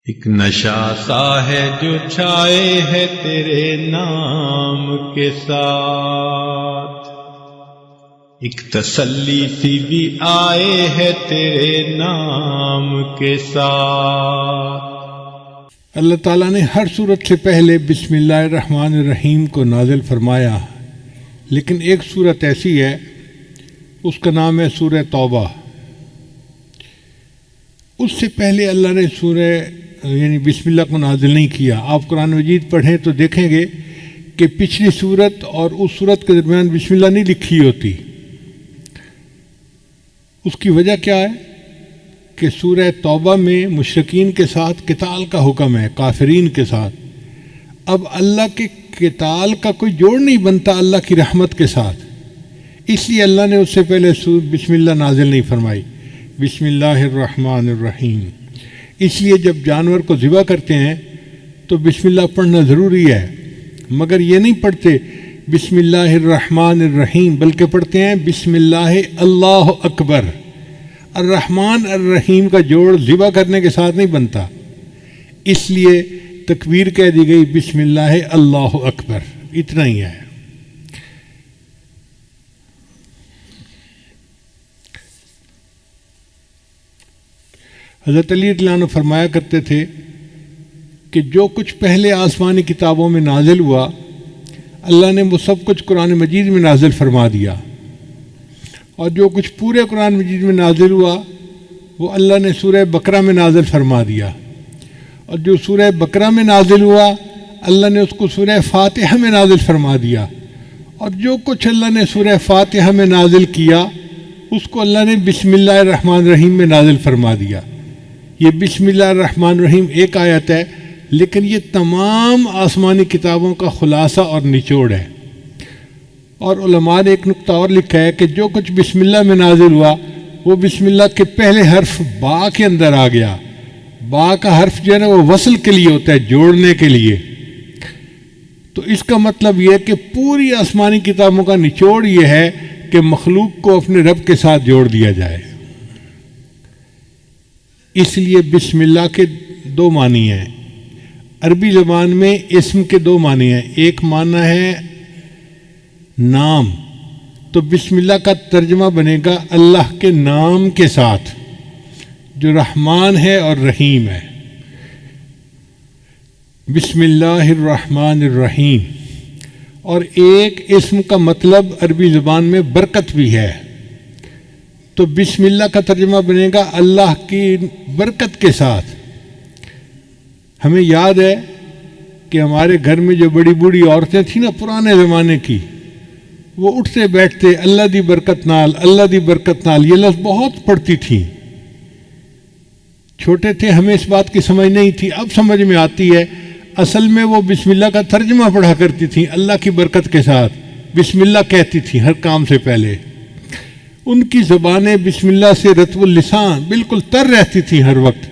ایک نشہ سا ہے جو چھائے ہے تیرے نام کے ساتھ، ایک تسلی سی بھی آئے ہے تیرے نام کے ساتھ۔ اللہ تعالیٰ نے ہر صورت سے پہلے بسم اللہ الرحمن الرحیم کو نازل فرمایا، لیکن ایک صورت ایسی ہے اس کا نام ہے سورہ توبہ۔ اس سے پہلے اللہ نے سورہ یعنی بسم اللہ کو نازل نہیں کیا۔ آپ قرآن مجید پڑھیں تو دیکھیں گے کہ پچھلی صورت اور اس صورت کے درمیان بسم اللہ نہیں لکھی ہوتی۔ اس کی وجہ کیا ہے کہ سورہ توبہ میں مشرکین کے ساتھ قتال کا حکم ہے، کافرین کے ساتھ۔ اب اللہ کے قتال کا کوئی جوڑ نہیں بنتا اللہ کی رحمت کے ساتھ، اس لیے اللہ نے اس سے پہلے بسم اللہ نازل نہیں فرمائی، بسم اللہ الرحمن الرحیم۔ اس لیے جب جانور کو ذبح کرتے ہیں تو بسم اللہ پڑھنا ضروری ہے، مگر یہ نہیں پڑھتے بسم اللہ الرحمن الرحیم، بلکہ پڑھتے ہیں بسم اللہ اللہ اکبر۔ الرحمن الرحیم کا جوڑ ذبح کرنے کے ساتھ نہیں بنتا، اس لیے تکبیر کہہ دی گئی بسم اللہ اللہ اکبر، اتنا ہی ہے۔ حضرت علی رضی اللہ عنہ فرمایا کرتے تھے کہ جو کچھ پہلے آسمانی کتابوں میں نازل ہوا اللہ نے وہ سب کچھ قرآن مجید میں نازل فرما دیا، اور جو کچھ پورے قرآن مجید میں نازل ہوا وہ اللہ نے سورہ بقرہ میں نازل فرما دیا، اور جو سورہ بقرہ میں نازل ہوا اللہ نے اس کو سورہ فاتحہ میں نازل فرما دیا، اور جو کچھ اللہ نے سورہ فاتحہ میں نازل کیا اس کو اللہ نے بسم اللہ الرحمن الرحیم میں نازل فرما دیا۔ یہ بسم اللہ الرحمن الرحیم ایک آیت ہے، لیکن یہ تمام آسمانی کتابوں کا خلاصہ اور نچوڑ ہے۔ اور علماء نے ایک نقطہ اور لکھا ہے کہ جو کچھ بسم اللہ میں نازل ہوا وہ بسم اللہ کے پہلے حرف با کے اندر آ گیا۔ با کا حرف جو ہے نا وہ وصل کے لیے ہوتا ہے، جوڑنے کے لیے۔ تو اس کا مطلب یہ ہے کہ پوری آسمانی کتابوں کا نچوڑ یہ ہے کہ مخلوق کو اپنے رب کے ساتھ جوڑ دیا جائے۔ اس لیے بسم اللہ کے دو معنی ہیں۔ عربی زبان میں اسم کے دو معنی ہیں، ایک معنی ہے نام، تو بسم اللہ کا ترجمہ بنے گا اللہ کے نام کے ساتھ جو رحمان ہے اور رحیم ہے۔ بسم اللہ الرحمن الرحیم۔ اور ایک اسم کا مطلب عربی زبان میں برکت بھی ہے، تو بسم اللہ کا ترجمہ بنے گا اللہ کی برکت کے ساتھ۔ ہمیں یاد ہے کہ ہمارے گھر میں جو بڑی بوڑھی عورتیں تھیں نا پرانے زمانے کی، وہ اٹھتے بیٹھتے اللہ دی برکت نال، اللہ دی برکت نال، یہ لفظ بہت پڑھتی تھیں۔ چھوٹے تھے ہمیں اس بات کی سمجھ نہیں تھی، اب سمجھ میں آتی ہے۔ اصل میں وہ بسم اللہ کا ترجمہ پڑھا کرتی تھیں اللہ کی برکت کے ساتھ، بسم اللہ کہتی تھیں ہر کام سے پہلے۔ ان کی زبانیں بسم اللہ سے رطب اللسان بالکل تر رہتی تھیں، ہر وقت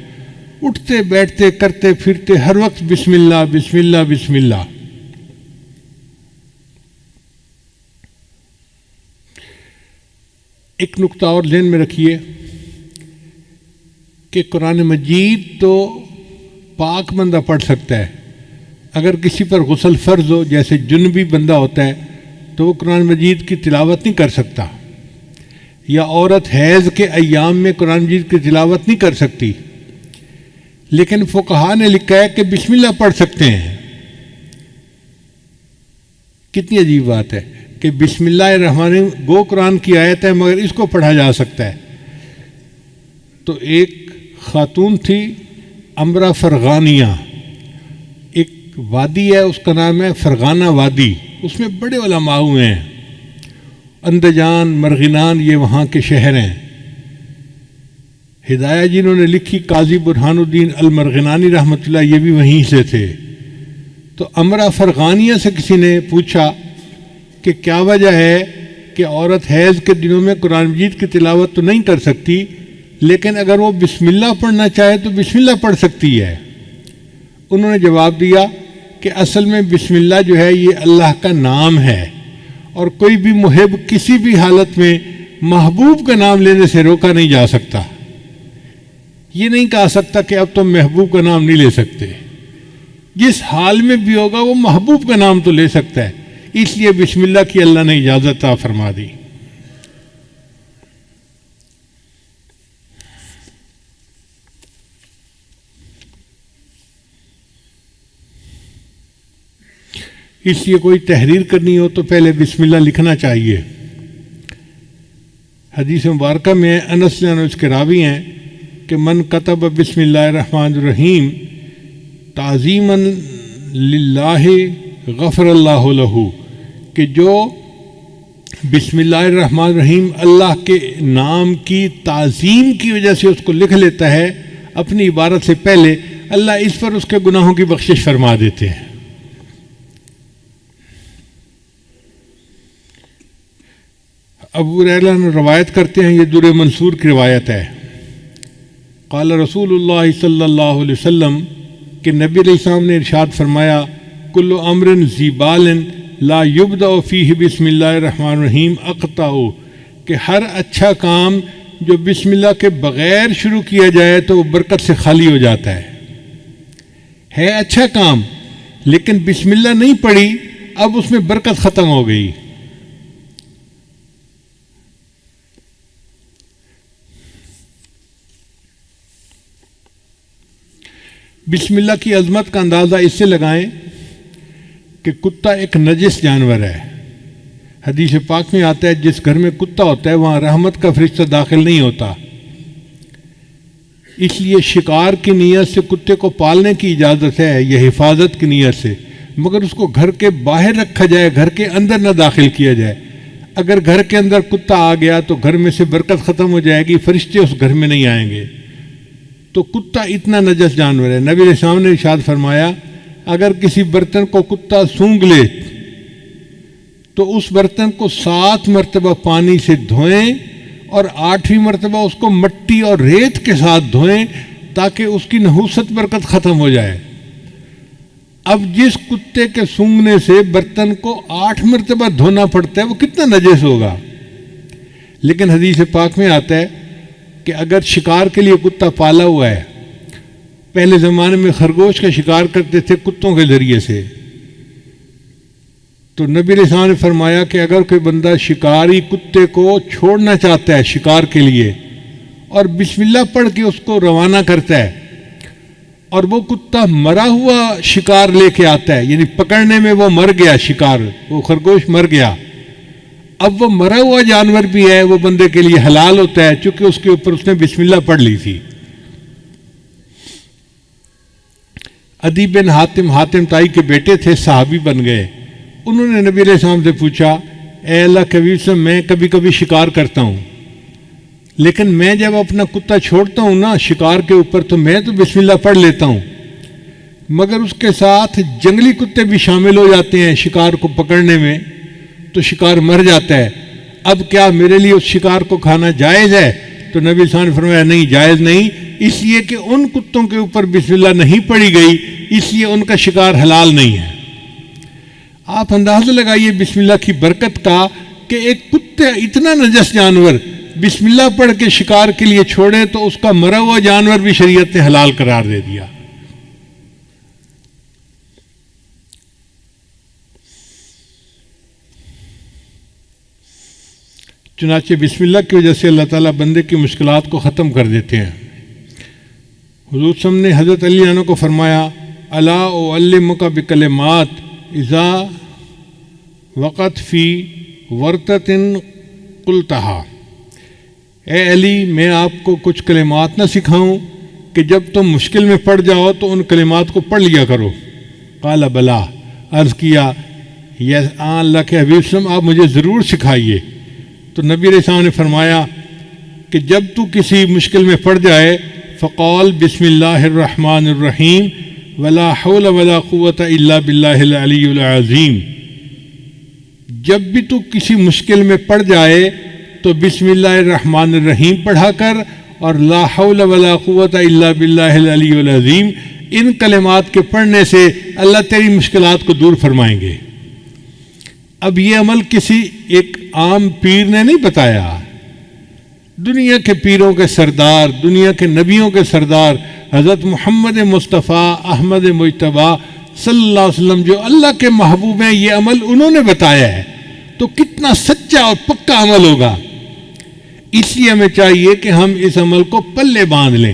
اٹھتے بیٹھتے کرتے پھرتے ہر وقت بسم اللہ بسم اللہ بسم اللہ۔ ایک نقطہ اور ذہن میں رکھیے کہ قرآن مجید تو پاک بندہ پڑھ سکتا ہے، اگر کسی پر غسل فرض ہو جیسے جنبی بندہ ہوتا ہے تو وہ قرآن مجید کی تلاوت نہیں کر سکتا، یا عورت حیض کے ایام میں قرآن مجید کی تلاوت نہیں کر سکتی، لیکن فقہا نے لکھا ہے کہ بسم اللہ پڑھ سکتے ہیں۔ کتنی عجیب بات ہے کہ بسم اللہ الرحمن الرحیم گو قرآن کی آیت ہے مگر اس کو پڑھا جا سکتا ہے۔ تو ایک خاتون تھی امرا فرغانیہ، ایک وادی ہے اس کا نام ہے فرغانہ وادی، اس میں بڑے علماء ہوئے ہیں، اندجان مرغینان یہ وہاں کے شہر ہیں۔ ہدایہ جنہوں نے لکھی قاضی برہان الدین المرغنانی رحمۃ اللہ، یہ بھی وہیں سے تھے۔ تو امرا فرغانیہ سے کسی نے پوچھا کہ کیا وجہ ہے کہ عورت حیض کے دنوں میں قرآن مجید کی تلاوت تو نہیں کر سکتی، لیکن اگر وہ بسم اللہ پڑھنا چاہے تو بسم اللہ پڑھ سکتی ہے؟ انہوں نے جواب دیا کہ اصل میں بسم اللہ جو ہے یہ اللہ کا نام ہے، اور کوئی بھی محب کسی بھی حالت میں محبوب کا نام لینے سے روکا نہیں جا سکتا۔ یہ نہیں کہا سکتا کہ اب تم محبوب کا نام نہیں لے سکتے. جس حال میں بھی ہوگا وہ محبوب کا نام تو لے سکتا ہے. اس لیے بسم اللہ کی اللہ نے اجازت عطا فرما دی. اس لیے کوئی تحریر کرنی ہو تو پہلے بسم اللہ لکھنا چاہیے. حدیث مبارکہ میں انس رضی اللہ عنہ اس کے راوی ہیں کہ من کتب بسم اللہ الرحمن الرحیم تعظیما للہ غفر اللہ لہ، کہ جو بسم اللہ الرحمن الرحیم اللہ کے نام کی تعظیم کی وجہ سے اس کو لکھ لیتا ہے اپنی عبارت سے پہلے، اللہ اس پر اس کے گناہوں کی بخشش فرما دیتے ہیں. ابو ہریرہ نے روایت کرتے ہیں، یہ در منصور کی روایت ہے، قال رسول اللہ صلی اللہ علیہ وسلم کہ نبی علیہ السلام نے ارشاد فرمایا کل امر ذی بال لا یبدأ فیہ بسم اللہ الرحمن الرحیم اقطع، کہ ہر اچھا کام جو بسم اللہ کے بغیر شروع کیا جائے تو وہ برکت سے خالی ہو جاتا ہے اچھا کام لیکن بسم اللہ نہیں پڑھی، اب اس میں برکت ختم ہو گئی. بسم اللہ کی عظمت کا اندازہ اس سے لگائیں کہ کتا ایک نجس جانور ہے. حدیث پاک میں آتا ہے جس گھر میں کتا ہوتا ہے وہاں رحمت کا فرشتہ داخل نہیں ہوتا. اس لیے شکار کی نیت سے کتے کو پالنے کی اجازت ہے، یہ حفاظت کی نیت سے، مگر اس کو گھر کے باہر رکھا جائے، گھر کے اندر نہ داخل کیا جائے. اگر گھر کے اندر کتا آ گیا تو گھر میں سے برکت ختم ہو جائے گی، فرشتے اس گھر میں نہیں آئیں گے. تو کتا اتنا نجس جانور ہے. نبی علیہ السلام نے ارشاد فرمایا اگر کسی برتن کو کتا سونگھ لے تو اس برتن کو 7 مرتبہ پانی سے دھوئیں اور 8ویں مرتبہ اس کو مٹی اور ریت کے ساتھ دھوئیں تاکہ اس کی نحوست برکت ختم ہو جائے. اب جس کتے کے سونگھنے سے برتن کو 8 مرتبہ دھونا پڑتا ہے وہ کتنا نجس ہوگا. لیکن حدیث پاک میں آتا ہے کہ اگر شکار کے لیے کتا پالا ہوا ہے، پہلے زمانے میں خرگوش کا شکار کرتے تھے کتوں کے ذریعے سے، تو نبی علیہ السلام نے فرمایا کہ اگر کوئی بندہ شکاری کتے کو چھوڑنا چاہتا ہے شکار کے لیے اور بسم اللہ پڑھ کے اس کو روانہ کرتا ہے اور وہ کتا مرا ہوا شکار لے کے آتا ہے، یعنی پکڑنے میں وہ مر گیا، شکار وہ خرگوش مر گیا، اب وہ مرا ہوا جانور بھی ہے، وہ بندے کے لیے حلال ہوتا ہے چونکہ اس کے اوپر اس نے بسم اللہ پڑھ لی تھی. عدی بن حاتم تائی کے بیٹے تھے، صحابی بن گئے. انہوں نے نبی علیہ السلام سے پوچھا اے اللہ کے حبیب صاحب میں کبھی کبھی شکار کرتا ہوں لیکن میں جب اپنا کتا چھوڑتا ہوں نا شکار کے اوپر تو میں تو بسم اللہ پڑھ لیتا ہوں، مگر اس کے ساتھ جنگلی کتے بھی شامل ہو جاتے ہیں شکار کو پکڑنے میں تو شکار مر جاتا ہے. اب کیا میرے لیے اس شکار کو کھانا جائز ہے؟ تو نبی صلی اللہ علیہ وسلم نے فرمایا نہیں، جائز نہیں، اس لیے کہ ان کتوں کے اوپر بسم اللہ نہیں پڑھی گئی، اس لیے ان کا شکار حلال نہیں ہے. آپ اندازہ لگائیے بسم اللہ کی برکت کا کہ ایک کتے اتنا نجس جانور بسم اللہ پڑھ کے شکار کے لیے چھوڑے تو اس کا مرا ہوا جانور بھی شریعت نے حلال قرار دے دیا. چنانچہ بسم اللہ کی وجہ سے اللہ تعالیٰ بندے کی مشکلات کو ختم کر دیتے ہیں. حضور صلی اللہ علیہ وسلم نے حضرت علی عنہ کو فرمایا الا اعلمک بکلمات اذا وقت فی ورطۃ قلتها، اے علی میں آپ کو کچھ کلمات نہ سکھاؤں کہ جب تم مشکل میں پڑ جاؤ تو ان کلمات کو پڑھ لیا کرو. قال بلا، عرض کیا یس اللہ کے حبیب صلی اللہ علیہ وسلم آپ مجھے ضرور سکھائیے. تو نبی علیہ السلام نے فرمایا کہ جب تو کسی مشکل میں پڑ جائے فقال بسم اللہ الرحمن الرحیم ولا حول ولا قوت الا باللہ العلی العظیم. جب بھی تو کسی مشکل میں پڑ جائے تو بسم اللہ الرحمن الرحیم پڑھا کر اور لا حول ولا قوت الا باللہ العلی العظیم، ان کلمات کے پڑھنے سے اللہ تیری مشکلات کو دور فرمائیں گے. اب یہ عمل کسی ایک عام پیر نے نہیں بتایا، دنیا کے پیروں کے سردار، دنیا کے نبیوں کے سردار حضرت محمد مصطفیٰ احمد مجتبیٰ صلی اللہ علیہ وسلم جو اللہ کے محبوب ہیں، یہ عمل انہوں نے بتایا ہے، تو کتنا سچا اور پکا عمل ہوگا۔ اس لیے ہمیں چاہیے کہ ہم اس عمل کو پلے باندھ لیں۔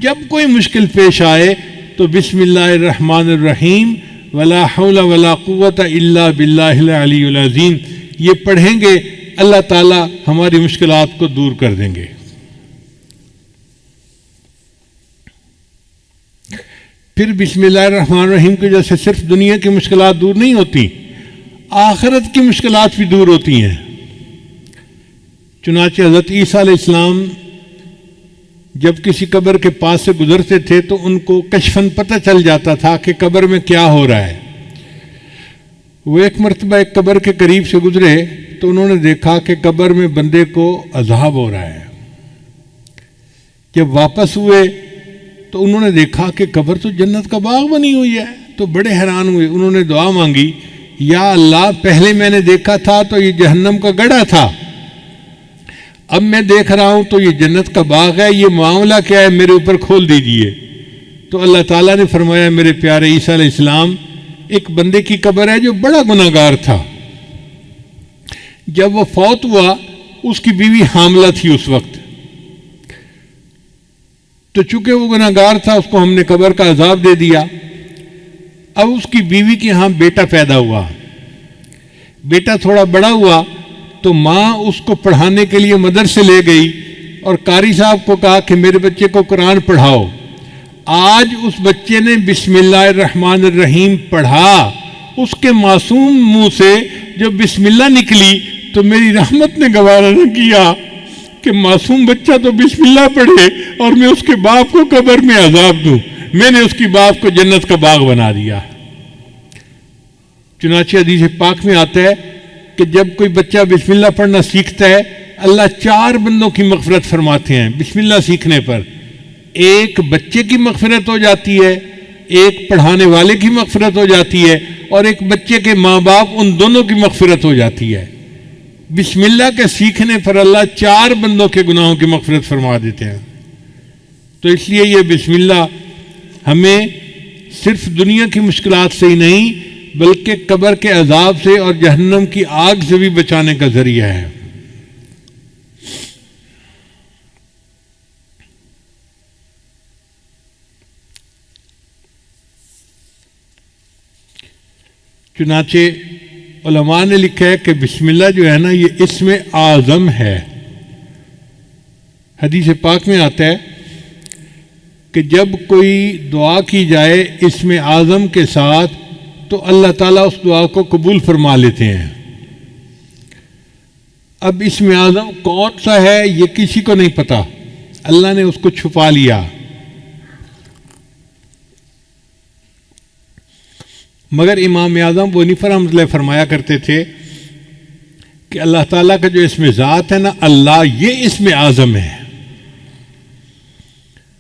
جب کوئی مشکل پیش آئے تو بسم اللہ الرحمن الرحیم ولا حول ولا قوت الا باللہ العلی العظیم یہ پڑھیں گے، اللہ تعالی ہماری مشکلات کو دور کر دیں گے۔ پھر بسم اللہ الرحمن الرحیم کی وجہ سے صرف دنیا کی مشکلات دور نہیں ہوتی، آخرت کی مشکلات بھی دور ہوتی ہیں۔ چنانچہ حضرت عیسیٰ علیہ السلام جب کسی قبر کے پاس سے گزرتے تھے تو ان کو کشفاً پتہ چل جاتا تھا کہ قبر میں کیا ہو رہا ہے۔ وہ ایک مرتبہ ایک قبر کے قریب سے گزرے تو انہوں نے دیکھا کہ قبر میں بندے کو عذاب ہو رہا ہے۔ جب واپس ہوئے تو انہوں نے دیکھا کہ قبر تو جنت کا باغ بنی ہوئی ہے، تو بڑے حیران ہوئے۔ انہوں نے دعا مانگی، یا اللہ پہلے میں نے دیکھا تھا تو یہ جہنم کا گڑھا تھا، اب میں دیکھ رہا ہوں تو یہ جنت کا باغ ہے، یہ معاملہ کیا ہے، میرے اوپر کھول دیجئے۔ تو اللہ تعالیٰ نے فرمایا، میرے پیارے عیسیٰ علیہ السلام، ایک بندے کی قبر ہے جو بڑا گناہ گار تھا، جب وہ فوت ہوا اس کی بیوی حاملہ تھی اس وقت، تو چونکہ وہ گناہ گار تھا اس کو ہم نے قبر کا عذاب دے دیا۔ اب اس کی بیوی کے ہاں بیٹا پیدا ہوا، بیٹا تھوڑا بڑا ہوا تو ماں اس کو پڑھانے کے لیے مدرسے لے گئی اور قاری صاحب کو کہا کہ میرے بچے کو قرآن پڑھاؤ۔ آج اس بچے نے بسم اللہ الرحمن الرحیم پڑھا، اس کے معصوم منہ سے جو بسم اللہ نکلی تو میری رحمت نے گوارا نہ کیا کہ معصوم بچہ تو بسم اللہ پڑھے اور میں اس کے باپ کو قبر میں عذاب دوں۔ میں نے اس کی باپ کو جنت کا باغ بنا دیا۔ چنانچہ حدیث پاک میں آتا ہے کہ جب کوئی بچہ بسم اللہ پڑھنا سیکھتا ہے، اللہ 4 بندوں کی مغفرت فرماتے ہیں بسم اللہ سیکھنے پر۔ ایک بچے کی مغفرت ہو جاتی ہے، ایک پڑھانے والے کی مغفرت ہو جاتی ہے، اور ایک بچے کے ماں باپ ان دونوں کی مغفرت ہو جاتی ہے۔ بسم اللہ کے سیکھنے پر اللہ 4 بندوں کے گناہوں کی مغفرت فرما دیتے ہیں۔ تو اس لیے یہ بسم اللہ ہمیں صرف دنیا کی مشکلات سے ہی نہیں بلکہ قبر کے عذاب سے اور جہنم کی آگ سے بھی بچانے کا ذریعہ ہے۔ چنانچہ علماء نے لکھا ہے کہ بسم اللہ جو ہے نا یہ اسم اعظم ہے۔ حدیث پاک میں آتا ہے کہ جب کوئی دعا کی جائے اسم اعظم کے ساتھ تو اللہ تعالیٰ اس دعا کو قبول فرما لیتے ہیں۔ اب اسم اعظم کون سا ہے یہ کسی کو نہیں پتا، اللہ نے اس کو چھپا لیا۔ مگر امام اعظم ونیفر رحمۃ اللہ فرمایا کرتے تھے کہ اللہ تعالیٰ کا جو اسم ذات ہے نا اللہ، یہ اسم اعظم ہے۔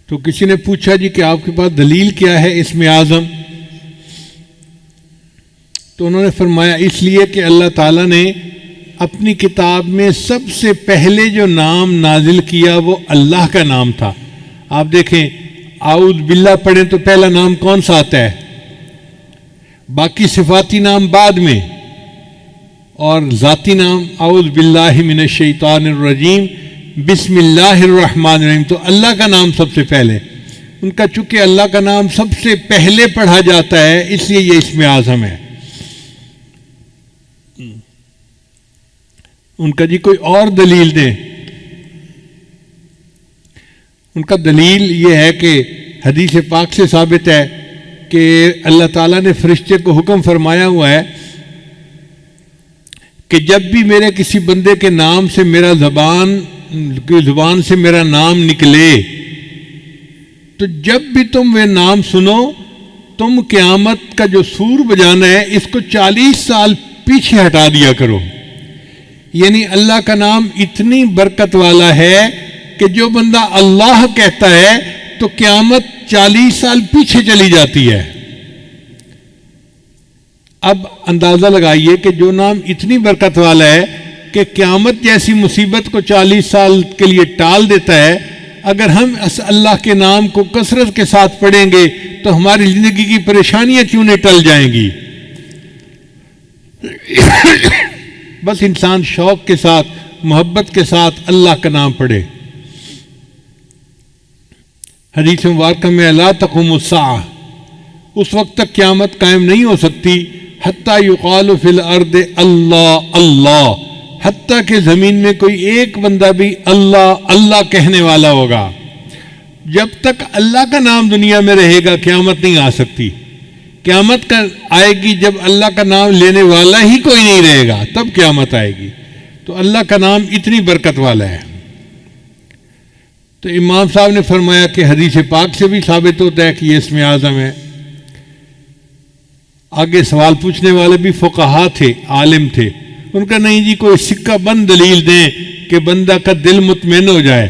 تو کسی نے پوچھا جی کہ آپ کے پاس دلیل کیا ہے اسم اعظم؟ تو انہوں نے فرمایا اس لیے کہ اللہ تعالیٰ نے اپنی کتاب میں سب سے پہلے جو نام نازل کیا وہ اللہ کا نام تھا۔ آپ دیکھیں اعوذ باللہ پڑھیں تو پہلا نام کون سا آتا ہے؟ باقی صفاتی نام بعد میں، اور ذاتی نام اعوذ باللہ من الشیطان الرجیم بسم اللہ الرحمن الرحیم، تو اللہ کا نام سب سے پہلے۔ ان کا چونکہ اللہ کا نام سب سے پہلے پڑھا جاتا ہے اس لیے یہ اسم اعظم ہے۔ ان کا جی کوئی اور دلیل دیں؟ ان کا دلیل یہ ہے کہ حدیث پاک سے ثابت ہے کہ اللہ تعالیٰ نے فرشتے کو حکم فرمایا ہوا ہے کہ جب بھی میرے کسی بندے کے نام سے میرا زبان سے میرا نام نکلے تو جب بھی تم وہ نام سنو تم قیامت کا جو سور بجانا ہے اس کو 40 سال پیچھے ہٹا دیا کرو۔ یعنی اللہ کا نام اتنی برکت والا ہے کہ جو بندہ اللہ کہتا ہے تو قیامت 40 سال پیچھے چلی جاتی ہے۔ اب اندازہ لگائیے کہ جو نام اتنی برکت والا ہے کہ قیامت جیسی مصیبت کو 40 سال کے لیے ٹال دیتا ہے، اگر ہم اللہ کے نام کو کثرت کے ساتھ پڑھیں گے تو ہماری زندگی کی پریشانیاں کیوں نہیں ٹل جائیں گی؟ بس انسان شوق کے ساتھ، محبت کے ساتھ اللہ کا نام پڑھے۔ حدیث مبارکہ میں لا تقوم الساعہ، اس وقت تک قیامت قائم نہیں ہو سکتی حتیٰ یقال فی الارض اللہ اللہ، حتیٰ کہ زمین میں کوئی ایک بندہ بھی اللہ اللہ کہنے والا ہوگا۔ جب تک اللہ کا نام دنیا میں رہے گا قیامت نہیں آ سکتی۔ قیامت کا آئے گی جب اللہ کا نام لینے والا ہی کوئی نہیں رہے گا، تب قیامت آئے گی۔ تو اللہ کا نام اتنی برکت والا ہے۔ تو امام صاحب نے فرمایا کہ حدیث پاک سے بھی ثابت ہوتا ہے کہ یہ اسم اعظم ہے۔ آگے سوال پوچھنے والے بھی فقہا تھے، عالم تھے، ان کا نہیں جی کوئی سکہ بند دلیل دیں کہ بندہ کا دل مطمئن ہو جائے۔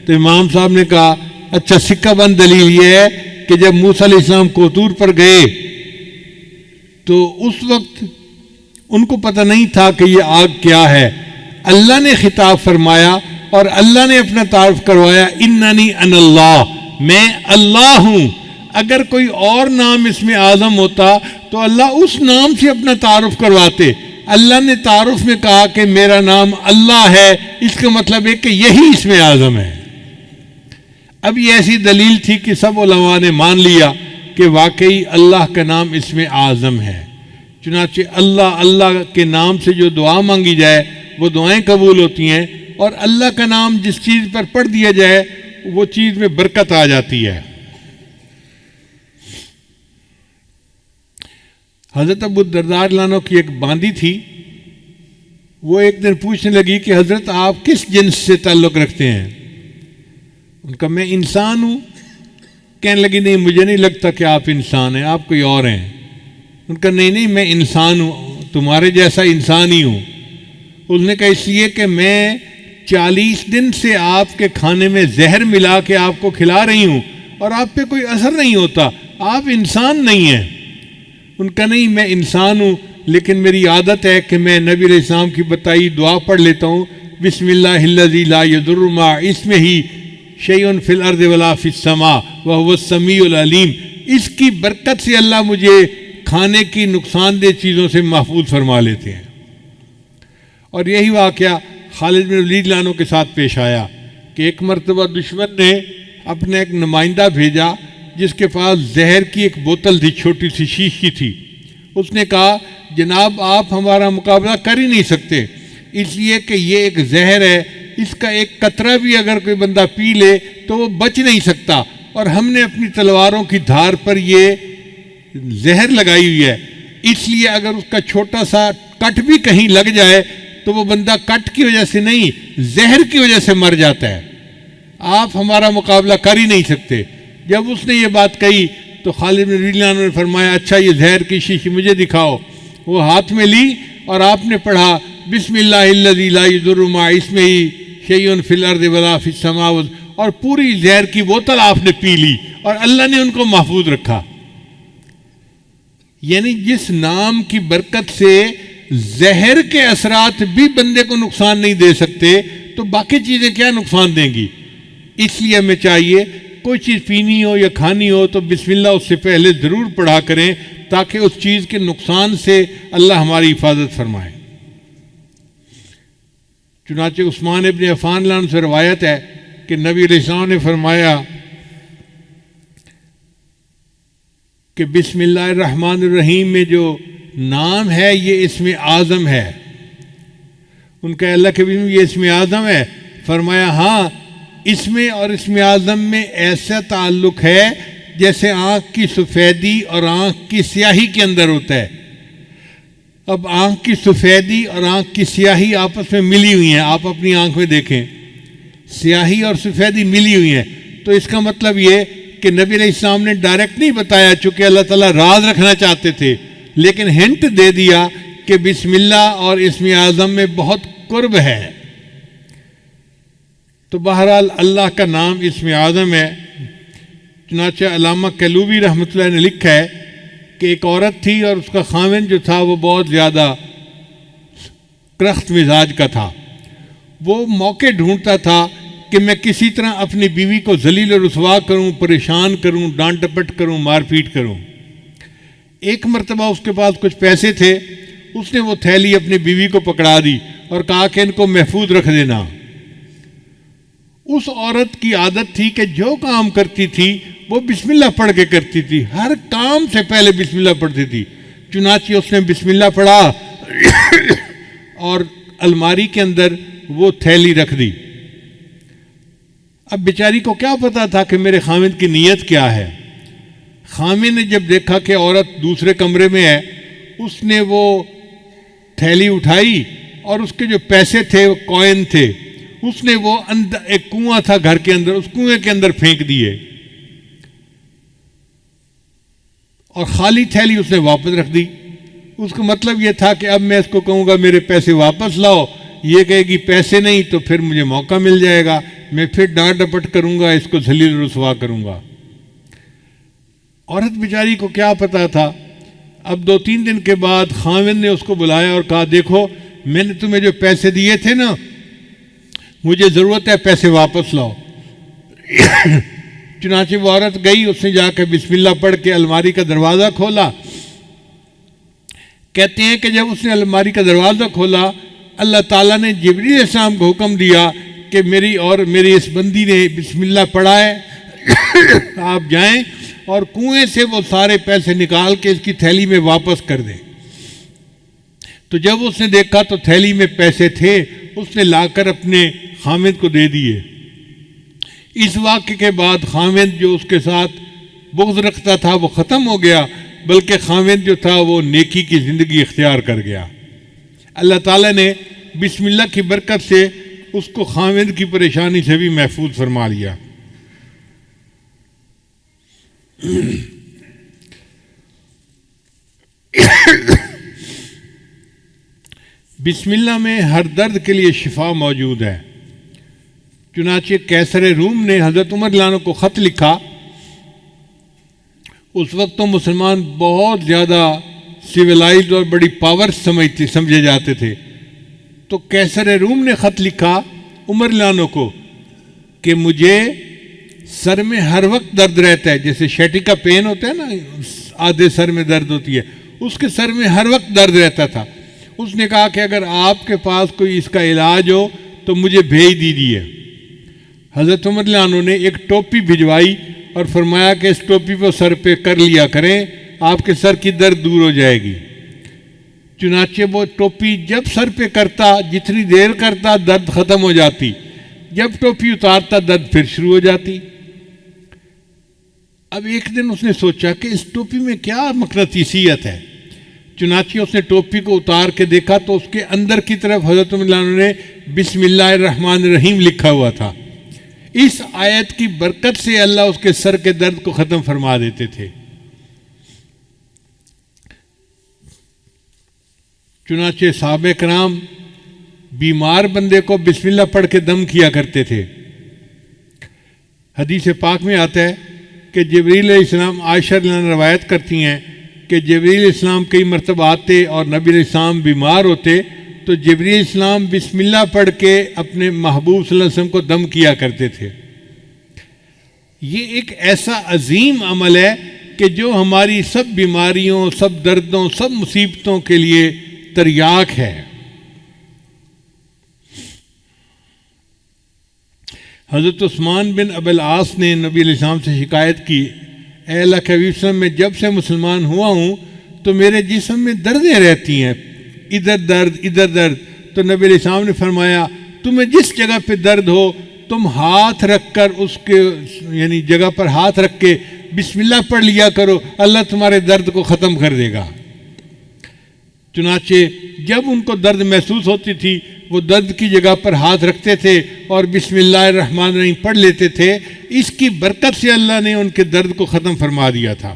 تو امام صاحب نے کہا اچھا سکہ بند دلیل یہ ہے کہ جب موسیٰ علیہ السلام کوطور پر گئے تو اس وقت ان کو پتہ نہیں تھا کہ یہ آگ کیا ہے، اللہ نے خطاب فرمایا اور اللہ نے اپنا تعارف کروایا، اننی انا اللہ، میں اللہ ہوں۔ اگر کوئی اور نام اس میں اعظم ہوتا تو اللہ اس نام سے اپنا تعارف کرواتے۔ اللہ نے تعارف میں کہا کہ میرا نام اللہ ہے، اس کا مطلب ہے کہ یہی اس میں اعظم ہے۔ اب یہ ایسی دلیل تھی کہ سب علماء نے مان لیا کہ واقعی اللہ کا نام اس میں اعظم ہے۔ چنانچہ اللہ کے نام سے جو دعا مانگی جائے وہ دعائیں قبول ہوتی ہیں، اور اللہ کا نام جس چیز پر پڑھ دیا جائے وہ چیز میں برکت آ جاتی ہے۔ حضرت ابو الدرداء رضی اللہ عنہ کی ایک باندی تھی، وہ ایک دن پوچھنے لگی کہ حضرت آپ کس جنس سے تعلق رکھتے ہیں؟ ان کا میں انسان ہوں۔ کہنے لگی نہیں مجھے نہیں لگتا کہ آپ انسان ہیں، آپ کوئی اور ہیں۔ ان کا نہیں میں انسان ہوں، تمہارے جیسا انسان ہی ہوں۔ اس نے کہا اس لیے کہ میں 40 دن سے آپ کے کھانے میں زہر ملا کے آپ کو کھلا رہی ہوں اور آپ پہ کوئی اثر نہیں ہوتا، آپ انسان نہیں ہیں۔ ان کا نہیں میں انسان ہوں، لیکن میری عادت ہے کہ میں نبی علیہ السلام کی بتائی دعا پڑھ لیتا ہوں، بسم اللہ الذی لا یضر مع اسمہ شیء فی الارض ولا فی السماء وہو السمیع العلیم۔ اس کی برکت سے اللہ مجھے کھانے کی نقصان دہ چیزوں سے محفوظ فرما لیتے ہیں۔ اور یہی واقعہ خالد بن ولید رضی اللہ عنہ کے ساتھ پیش آیا کہ ایک مرتبہ دشمن نے اپنے ایک نمائندہ بھیجا جس کے پاس زہر کی ایک بوتل تھی، چھوٹی سی شیشی تھی۔ اس نے کہا جناب آپ ہمارا مقابلہ کر ہی نہیں سکتے، اس لیے کہ یہ ایک زہر ہے، اس کا ایک قطرہ بھی اگر کوئی بندہ پی لے تو وہ بچ نہیں سکتا، اور ہم نے اپنی تلواروں کی دھار پر یہ زہر لگائی ہوئی ہے، اس لیے اگر اس کا چھوٹا سا کٹ بھی کہیں لگ جائے تو وہ بندہ کٹ کی وجہ سے نہیں زہر کی وجہ سے مر جاتا ہے، آپ ہمارا مقابلہ کر ہی نہیں سکتے۔ جب اس نے یہ بات کہی تو خالد بن ولید نے فرمایا اچھا یہ زہر کی شیشی مجھے دکھاؤ۔ وہ ہاتھ میں لی اور آپ نے پڑھا بسم اللہ الذی لا یضر مع اسمہ شیء فی الارض ولا فی السماء، اور پوری زہر کی بوتل آپ نے پی لی اور اللہ نے ان کو محفوظ رکھا۔ یعنی جس نام کی برکت سے زہر کے اثرات بھی بندے کو نقصان نہیں دے سکتے تو باقی چیزیں کیا نقصان دیں گی۔ اس لیے ہمیں چاہیے کوئی چیز پینی ہو یا کھانی ہو تو بسم اللہ اس سے پہلے ضرور پڑھا کریں تاکہ اس چیز کے نقصان سے اللہ ہماری حفاظت فرمائے۔ چنانچہ عثمان ابن عفان رضی اللہ عنہ سے روایت ہے کہ نبی علیہ السلام نے فرمایا کہ بسم اللہ الرحمن الرحیم میں جو نام ہے یہ اسم اعظم ہے۔ ان کا اللہ کے بسم یہ اسم اعظم ہے؟ فرمایا ہاں، اس میں اور اسم اعظم میں ایسا تعلق ہے جیسے آنکھ کی سفیدی اور آنکھ کی سیاہی کے اندر ہوتا ہے۔ اب آنکھ کی سفیدی اور آنکھ کی سیاہی آپس میں ملی ہوئی ہیں، آپ اپنی آنکھ میں دیکھیں سیاہی اور سفیدی ملی ہوئی ہیں، تو اس کا مطلب یہ کہ نبی علیہ السلام نے ڈائریکٹ نہیں بتایا چونکہ اللہ تعالیٰ راز رکھنا چاہتے تھے، لیکن ہنٹ دے دیا کہ بسم اللہ اور اسم اعظم میں بہت قرب ہے۔ تو بہرحال اللہ کا نام اسم اعظم ہے۔ چنانچہ علامہ کلوبی رحمۃ اللہ نے لکھا ہے کہ ایک عورت تھی اور اس کا خاوند جو تھا وہ بہت زیادہ کرخت مزاج کا تھا. وہ موقع ڈھونڈتا تھا کہ میں کسی طرح اپنی بیوی کو ذلیل و رسوا کروں، پریشان کروں، ڈانٹ ڈپٹ کروں، مار پیٹ کروں. ایک مرتبہ اس کے پاس کچھ پیسے تھے. اس نے وہ تھیلی اپنی بیوی کو پکڑا دی اور کہا کہ ان کو محفوظ رکھ دینا. اس عورت کی عادت تھی کہ جو کام کرتی تھی وہ بسم اللہ پڑھ کے کرتی تھی. ہر کام سے پہلے بسم اللہ پڑھتی تھی. چنانچہ اس نے بسم اللہ پڑھا اور الماری کے اندر وہ تھیلی رکھ دی. اب بیچاری کو کیا پتا تھا کہ میرے خاوند کی نیت کیا ہے. خاوند نے جب دیکھا کہ عورت دوسرے کمرے میں ہے، اس نے وہ تھیلی اٹھائی اور اس کے جو پیسے تھے، وہ کوئن تھے، اس نے وہ اندر ایک کنواں تھا گھر کے اندر، اس کنویں کے اندر پھینک دیے اور خالی تھیلی اس نے واپس رکھ دی. اس کا مطلب یہ تھا کہ اب میں اس کو کہوں گا میرے پیسے واپس لاؤ، یہ کہے گی پیسے نہیں، تو پھر مجھے موقع مل جائے گا، میں پھر ڈانٹ ڈپٹ کروں گا، اس کو ذلیل رسوا کروں گا. عورت بیچاری کو کیا پتا تھا. اب 2-3 دن کے بعد خاوند نے اس کو بلایا اور کہا دیکھو میں نے تمہیں جو پیسے دیے تھے نا، مجھے ضرورت ہے، پیسے واپس لاؤ. چنانچہ وہ عورت گئی، اس نے جا کے بسم اللہ پڑھ کے الماری کا دروازہ کھولا. کہتے ہیں کہ جب اس نے الماری کا دروازہ کھولا، اللہ تعالیٰ نے جبریل علیہ السلام کو حکم دیا کہ میری اس بندی نے بسم اللہ پڑھا ہے، آپ جائیں اور کنویں سے وہ سارے پیسے نکال کے اس کی تھیلی میں واپس کر دیں. تو جب اس نے دیکھا تو تھیلی میں پیسے تھے، اس نے لا کر اپنے خاوند کو دے دیے. اس واقعے کے بعد خاوند جو اس کے ساتھ بغض رکھتا تھا وہ ختم ہو گیا، بلکہ خاوند جو تھا وہ نیکی کی زندگی اختیار کر گیا. اللہ تعالیٰ نے بسم اللہ کی برکت سے اس کو خاوند کی پریشانی سے بھی محفوظ فرما لیا. بسم اللہ میں ہر درد کے لیے شفا موجود ہے. چنانچہ قیصر روم نے حضرت عمر رضی اللہ عنہ کو خط لکھا. اس وقت تو مسلمان بہت زیادہ سویلائزڈ اور بڑی پاور سمجھے جاتے تھے. تو قیصر روم نے خط لکھا عمر رضی اللہ عنہ کو کہ مجھے سر میں ہر وقت درد رہتا ہے، جیسے شیٹی کا پین ہوتا ہے نا، آدھے سر میں درد ہوتی ہے، اس کے سر میں ہر وقت درد رہتا تھا. اس نے کہا کہ اگر آپ کے پاس کوئی اس کا علاج ہو تو مجھے بھیج دیجیے. حضرت عمر رضی اللہ عنہ نے ایک ٹوپی بھجوائی اور فرمایا کہ اس ٹوپی کو سر پہ کر لیا کریں، آپ کے سر کی درد دور ہو جائے گی. چنانچہ وہ ٹوپی جب سر پہ کرتا، جتنی دیر کرتا درد ختم ہو جاتی، جب ٹوپی اتارتا درد پھر شروع ہو جاتی. اب ایک دن اس نے سوچا کہ اس ٹوپی میں کیا مقناطیسیت ہے. چنانچہ اس نے ٹوپی کو اتار کے دیکھا تو اس کے اندر کی طرف حضرت عمر رضی اللہ عنہ نے بسم اللہ الرحمن الرحیم لکھا ہوا تھا. اس آیت کی برکت سے اللہ اس کے سر کے درد کو ختم فرما دیتے تھے. چنانچہ صحابہ کرام بیمار بندے کو بسم اللہ پڑھ کے دم کیا کرتے تھے. حدیث پاک میں آتا ہے کہ جبریل علیہ السلام، عائشہ رضی اللہ عنہا روایت کرتی ہیں کہ جبریل علیہ السلام کئی مرتبہ آتے اور نبی علیہ السلام بیمار ہوتے تو جبریل علیہ السلام بسم اللہ پڑھ کے اپنے محبوب صلی اللہ علیہ وسلم کو دم کیا کرتے تھے. یہ ایک ایسا عظیم عمل ہے کہ جو ہماری سب بیماریوں، سب دردوں، سب مصیبتوں کے لیے تریاک ہے. حضرت عثمان بن ابی العاص نے نبی علیہ السلام سے شکایت کی، اے اللہ کے حبیب صلی اللہ علیہ وسلم، میں جب سے مسلمان ہوا ہوں تو میرے جسم میں دردیں رہتی ہیں، ادھر درد ادھر درد. تو نبی علیہ السلام نے فرمایا تمہیں جس جگہ پہ درد ہو تم ہاتھ رکھ کر اس کے یعنی جگہ پر ہاتھ رکھ کے بسم اللہ پڑھ لیا کرو، اللہ تمہارے درد کو ختم کر دے گا. چنانچہ جب ان کو درد محسوس ہوتی تھی وہ درد کی جگہ پر ہاتھ رکھتے تھے اور بسم اللہ الرحمن الرحیم پڑھ لیتے تھے. اس کی برکت سے اللہ نے ان کے درد کو ختم فرما دیا تھا.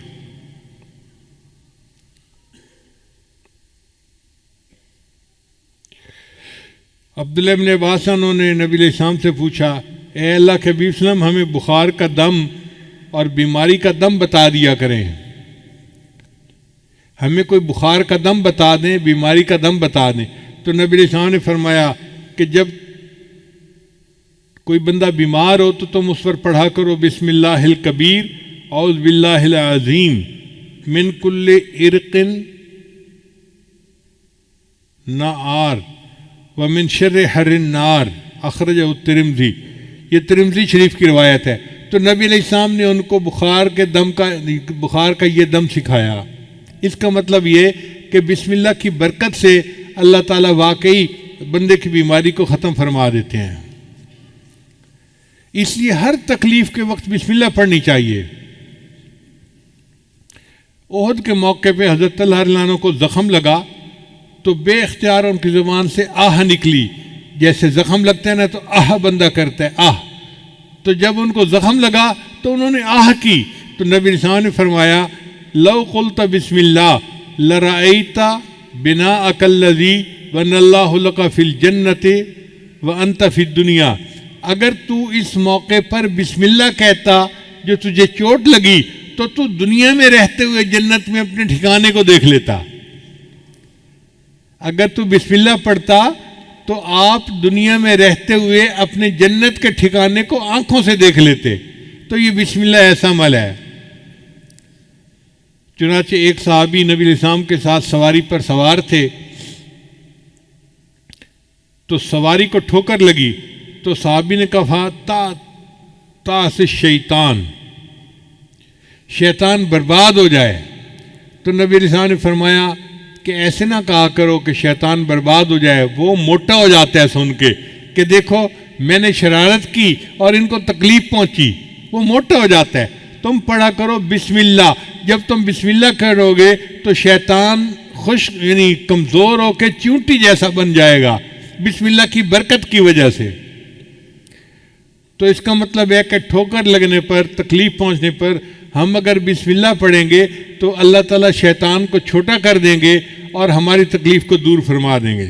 عبداللہ بن عباس انہوں نے نبی علیہ السلام سے پوچھا، اے اللہ کے حبیب صلی اللہ علیہ وسلم، ہمیں بخار کا دم اور بیماری کا دم بتا دیا کریں، ہمیں کوئی بخار کا دم بتا دیں، بیماری کا دم بتا دیں. تو نبی علیہ السلام نے فرمایا کہ جب کوئی بندہ بیمار ہو تو تم اس پر پڑھا کرو بسم اللہ الکبیر اعوذ باللہ العظیم من کل عرق نار ومن شر حر النار اخرجہ الترمذی. یہ ترمذی شریف کی روایت ہے. تو نبی علیہ السلام نے ان کو بخار کا یہ دم سکھایا. اس کا مطلب یہ کہ بسم اللہ کی برکت سے اللہ تعالیٰ واقعی بندے کی بیماری کو ختم فرما دیتے ہیں. اس لیے ہر تکلیف کے وقت بسم اللہ پڑھنی چاہیے. احد کے موقع پہ حضرت طلحہ رضی اللہ عنہ کو زخم لگا تو بے اختیار ان کی زبان سے آہ نکلی. جیسے زخم لگتا ہے نا تو آہ بندہ کرتا ہے آہ. تو جب ان کو زخم لگا تو انہوں نے آہ کی تو نبی علیہ السلام نے فرمایا لو قلت بسم اللہ لرأیت بناءک الذی بنى اللہ لک فی الجنۃ وانت فی الدنیا. اگر تو اس موقع پر بسم اللہ کہتا جو تجھے چوٹ لگی تو دنیا میں رہتے ہوئے جنت میں اپنے ٹھکانے کو دیکھ لیتا. اگر تو بسم اللہ پڑھتا تو آپ دنیا میں رہتے ہوئے اپنے جنت کے ٹھکانے کو آنکھوں سے دیکھ لیتے. تو یہ بسم اللہ ایسا عمل ہے. چنانچہ ایک صحابی نبی علیہ السلام کے ساتھ سواری پر سوار تھے تو سواری کو ٹھوکر لگی تو صحابی نے کہا تا سے شیطان برباد ہو جائے. تو نبی علیہ السلام نے فرمایا کہ ایسے نہ کہا کرو کہ شیطان برباد ہو جائے. وہ موٹا ہو جاتا ہے سن کے کہ دیکھو میں نے شرارت کی اور ان کو تکلیف پہنچی. وہ موٹا ہو جاتا ہے. تم پڑھا کرو بسم اللہ. جب تم بسم اللہ کرو گے تو شیطان یعنی کمزور ہو کے چونٹی جیسا بن جائے گا بسم اللہ کی برکت کی وجہ سے. تو اس کا مطلب ہے کہ ٹھوکر لگنے پر تکلیف پہنچنے پر ہم اگر بسم اللہ پڑھیں گے تو اللہ تعالیٰ شیطان کو چھوٹا کر دیں گے اور ہماری تکلیف کو دور فرما دیں گے.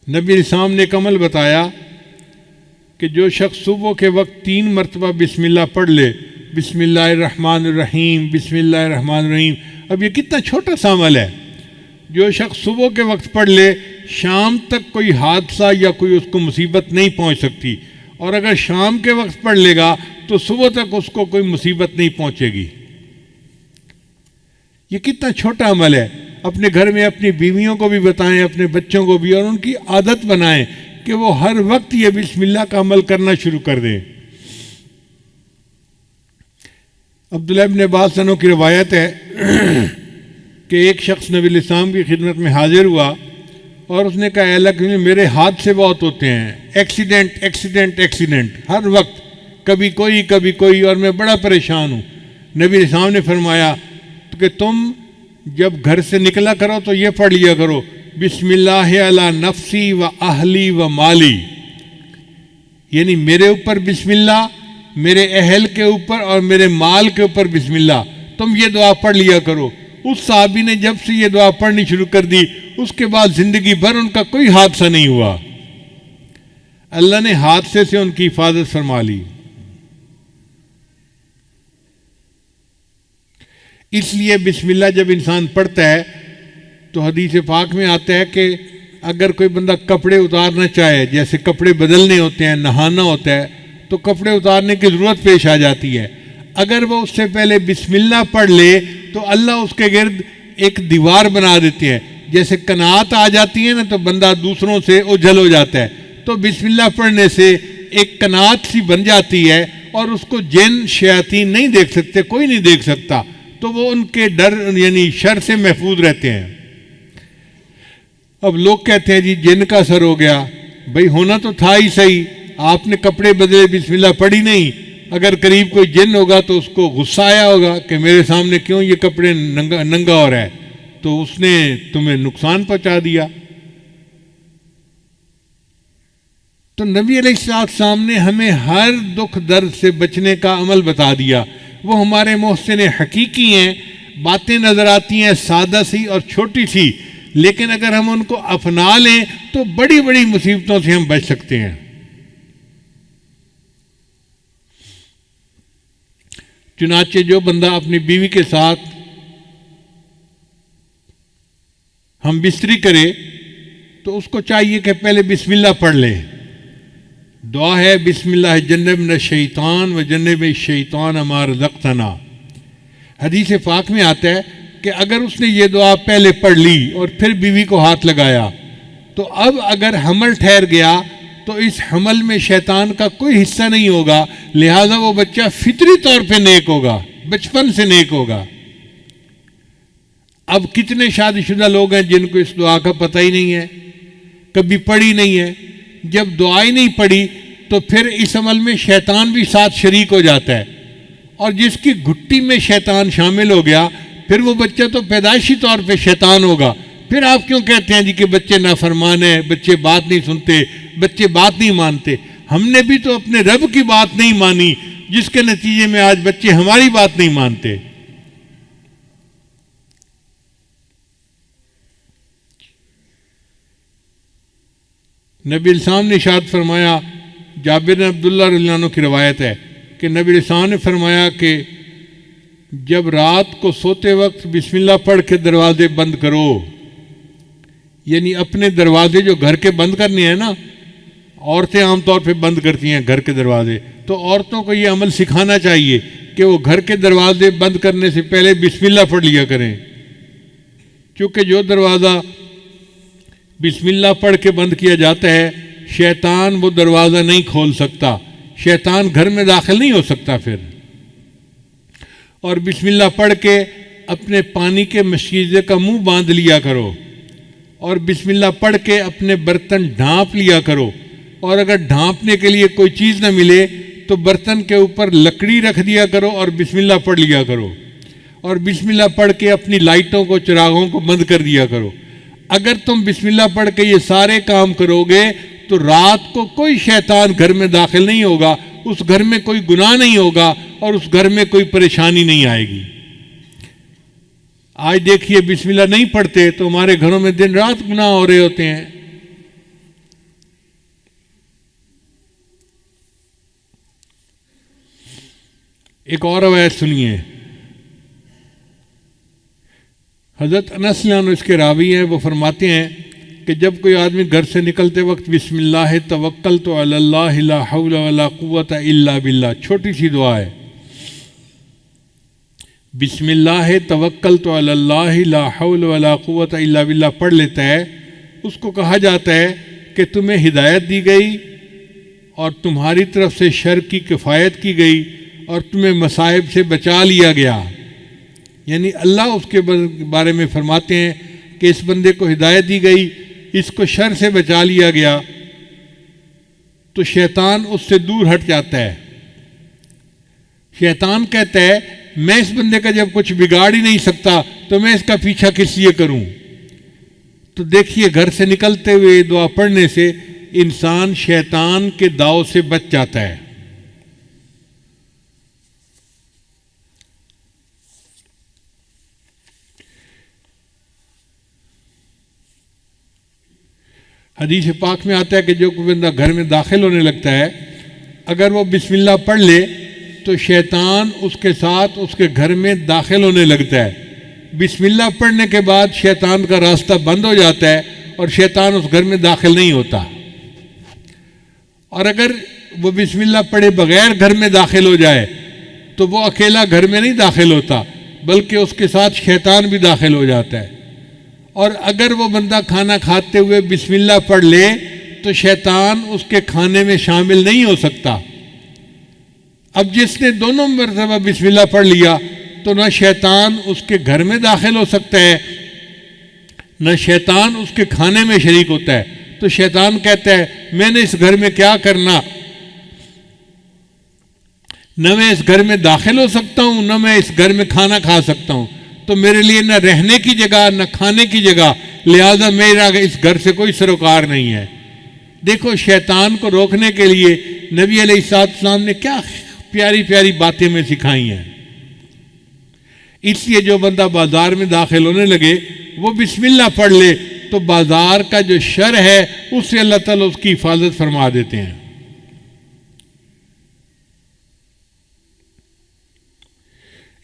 نبی علیہ السلام نے ایک عمل بتایا کہ جو شخص صبح کے وقت 3 مرتبہ بسم اللہ پڑھ لے بسم اللہ الرحمن الرحیم بسم اللہ الرحمن الرحیم. اب یہ کتنا چھوٹا سا عمل ہے. جو شخص صبح کے وقت پڑھ لے شام تک کوئی حادثہ یا کوئی اس کو مصیبت نہیں پہنچ سکتی. اور اگر شام کے وقت پڑھ لے گا تو صبح تک اس کو کوئی مصیبت نہیں پہنچے گی. یہ کتنا چھوٹا عمل ہے. اپنے گھر میں اپنی بیویوں کو بھی بتائیں اپنے بچوں کو بھی اور ان کی عادت بنائیں کہ وہ ہر وقت یہ بسم اللہ کا عمل کرنا شروع کر دیں. عبداللہ ابن عباس عنہ کی روایت ہے کہ ایک شخص نبی علیہ السلام کی خدمت میں حاضر ہوا اور اس نے کہا اے اللہ کہ میرے حادثے بہت ہوتے ہیں ایکسیڈنٹ ہر وقت کبھی کوئی اور میں بڑا پریشان ہوں. نبی علیہ السلام نے فرمایا کہ تم جب گھر سے نکلا کرو تو یہ پڑھ لیا کرو بسم اللہ علی نفسی و اہلی و مالی. یعنی میرے اوپر بسم اللہ میرے اہل کے اوپر اور میرے مال کے اوپر بسم اللہ. تم یہ دعا پڑھ لیا کرو. اس صحابی نے جب سے یہ دعا پڑھنی شروع کر دی اس کے بعد زندگی بھر ان کا کوئی حادثہ نہیں ہوا. اللہ نے حادثے سے ان کی حفاظت فرما لی. اس لیے بسم اللہ جب انسان پڑھتا ہے تو حدیث پاک میں آتا ہے کہ اگر کوئی بندہ کپڑے اتارنا چاہے جیسے کپڑے بدلنے ہوتے ہیں نہانا ہوتا ہے تو کپڑے اتارنے کی ضرورت پیش آ جاتی ہے. اگر وہ اس سے پہلے بسم اللہ پڑھ لے تو اللہ اس کے گرد ایک دیوار بنا دیتے ہیں. جیسے قناعت آ جاتی ہے نا تو بندہ دوسروں سے اوجھل ہو جاتا ہے. تو بسم اللہ پڑھنے سے ایک قناعت سی بن جاتی ہے اور اس کو جن شیاطین نہیں دیکھ سکتے کوئی نہیں دیکھ سکتا. تو وہ ان کے ڈر یعنی شر سے محفوظ رہتے ہیں. اب لوگ کہتے ہیں جی جن کا اثر ہو گیا. بھئی ہونا تو تھا ہی صحیح. آپ نے کپڑے بدلے بسم اللہ پڑھی نہیں. اگر قریب کوئی جن ہوگا تو اس کو غصہ آیا ہوگا کہ میرے سامنے کیوں یہ کپڑے ننگا ہو رہا ہے تو اس نے تمہیں نقصان پہنچا دیا. تو نبی علیہ السلام نے ہمیں ہر دکھ درد سے بچنے کا عمل بتا دیا. وہ ہمارے محسن حقیقی ہیں. باتیں نظر آتی ہیں سادہ سی اور چھوٹی سی لیکن اگر ہم ان کو اپنا لیں تو بڑی بڑی مصیبتوں سے ہم بچ سکتے ہیں. چنانچہ جو بندہ اپنی بیوی کے ساتھ ہم بستری کرے تو اس کو چاہیے کہ پہلے بسم اللہ پڑھ لے. دعا ہے بسم اللہ جنبنا الشیطان و جنب الشیطان ما رزقتنا. حدیث پاک میں آتا ہے کہ اگر اس نے یہ دعا پہلے پڑھ لی اور پھر بیوی کو ہاتھ لگایا تو اب اگر حمل ٹھہر گیا تو اس حمل میں شیطان کا کوئی حصہ نہیں ہوگا، لہذا وہ بچہ فطری طور پہ نیک ہوگا، بچپن سے نیک ہوگا. اب کتنے شادی شدہ لوگ ہیں جن کو اس دعا کا پتہ ہی نہیں ہے، کبھی پڑھی نہیں ہے. جب دعا ہی نہیں پڑھی تو پھر اس عمل میں شیطان بھی ساتھ شریک ہو جاتا ہے، اور جس کی گھٹی میں شیطان شامل ہو گیا پھر وہ بچہ تو پیدائشی طور پہ شیطان ہوگا. پھر آپ کیوں کہتے ہیں جی کہ بچے نافرمان ہیں، بچے بات نہیں سنتے، بچے بات نہیں مانتے؟ ہم نے بھی تو اپنے رب کی بات نہیں مانی، جس کے نتیجے میں آج بچے ہماری بات نہیں مانتے. نبی السلام نے ارشاد فرمایا، جابر بن عبداللہ رضی اللہ عنہ کی روایت ہے کہ نبی السلام نے فرمایا کہ جب رات کو سوتے وقت بسم اللہ پڑھ کے دروازے بند کرو، یعنی اپنے دروازے جو گھر کے بند کرنے ہیں نا، عورتیں عام طور پہ بند کرتی ہیں گھر کے دروازے، تو عورتوں کو یہ عمل سکھانا چاہیے کہ وہ گھر کے دروازے بند کرنے سے پہلے بسم اللہ پڑھ لیا کریں، کیونکہ جو دروازہ بسم اللہ پڑھ کے بند کیا جاتا ہے شیطان وہ دروازہ نہیں کھول سکتا، شیطان گھر میں داخل نہیں ہو سکتا پھر. اور بسم اللہ پڑھ کے اپنے پانی کے مشکیزے کا منہ باندھ لیا کرو، اور بسم اللہ پڑھ کے اپنے برتن ڈھانپ لیا کرو، اور اگر ڈھانپنے کے لیے کوئی چیز نہ ملے تو برتن کے اوپر لکڑی رکھ دیا کرو اور بسم اللہ پڑھ لیا کرو، اور بسم اللہ پڑھ کے اپنی لائٹوں کو، چراغوں کو بند کر دیا کرو. اگر تم بسم اللہ پڑھ کے یہ سارے کام کرو گے تو رات کو کوئی شیطان گھر میں داخل نہیں ہوگا، اس گھر میں کوئی گناہ نہیں ہوگا، اور اس گھر میں کوئی پریشانی نہیں آئے گی. آج دیکھیے بسم اللہ نہیں پڑھتے تو ہمارے گھروں میں دن رات گناہ ہو رہے ہوتے ہیں. ایک اور روایت سنیے. حضرت انس رضی اللہ عنہ اس کے راوی ہیں، وہ فرماتے ہیں کہ جب کوئی آدمی گھر سے نکلتے وقت بسم اللہ توکلت علی اللہ لا حول ولا قوت الا باللہ، چھوٹی سی دعا ہے، بسم اللہ توکلت علی اللہ لا حول ولا قوت الا باللہ پڑھ لیتا ہے، اس کو کہا جاتا ہے کہ تمہیں ہدایت دی گئی اور تمہاری طرف سے شر کی کفایت کی گئی اور تمہیں مصائب سے بچا لیا گیا. یعنی اللہ اس کے بارے میں فرماتے ہیں کہ اس بندے کو ہدایت دی گئی، اس کو شر سے بچا لیا گیا، تو شیطان اس سے دور ہٹ جاتا ہے. شیطان کہتا ہے میں اس بندے کا جب کچھ بگاڑ ہی نہیں سکتا تو میں اس کا پیچھا کس لیے کروں. تو دیکھیے گھر سے نکلتے ہوئے دعا پڑھنے سے انسان شیطان کے داؤ سے بچ جاتا ہے. حدیث پاک میں آتا ہے کہ جو کوئی بندہ گھر میں داخل ہونے لگتا ہے اگر وہ بسم اللہ پڑھ لے تو شیطان اس کے ساتھ اس کے گھر میں داخل ہونے لگتا ہے. بسم اللہ پڑھنے کے بعد شیطان کا راستہ بند ہو جاتا ہے اور شیطان اس گھر میں داخل نہیں ہوتا. اور اگر وہ بسم اللہ پڑھے بغیر گھر میں داخل ہو جائے تو وہ اکیلا گھر میں نہیں داخل ہوتا بلکہ اس کے ساتھ شیطان بھی داخل ہو جاتا ہے. اور اگر وہ بندہ کھانا کھاتے ہوئے بسم اللہ پڑھ لے تو شیطان اس کے کھانے میں شامل نہیں ہو سکتا. اب جس نے دونوں مرتبہ بسم اللہ پڑھ لیا تو نہ شیطان اس کے گھر میں داخل ہو سکتا ہے نہ شیطان اس کے کھانے میں شریک ہوتا ہے. تو شیطان کہتا ہے میں نے اس گھر میں کیا کرنا، نہ میں اس گھر میں داخل ہو سکتا ہوں نہ میں اس گھر میں کھانا کھا سکتا ہوں، تو میرے لیے نہ رہنے کی جگہ نہ کھانے کی جگہ، لہذا میرا اس گھر سے کوئی سروکار نہیں ہے. دیکھو شیطان کو روکنے کے لیے نبی علیہ السلام نے کیا پیاری پیاری باتیں میں سکھائی ہیں. اس لیے جو بندہ بازار میں داخل ہونے لگے وہ بسم اللہ پڑھ لے تو بازار کا جو شر ہے اس سے اللہ تعالیٰ اس کی حفاظت فرما دیتے ہیں.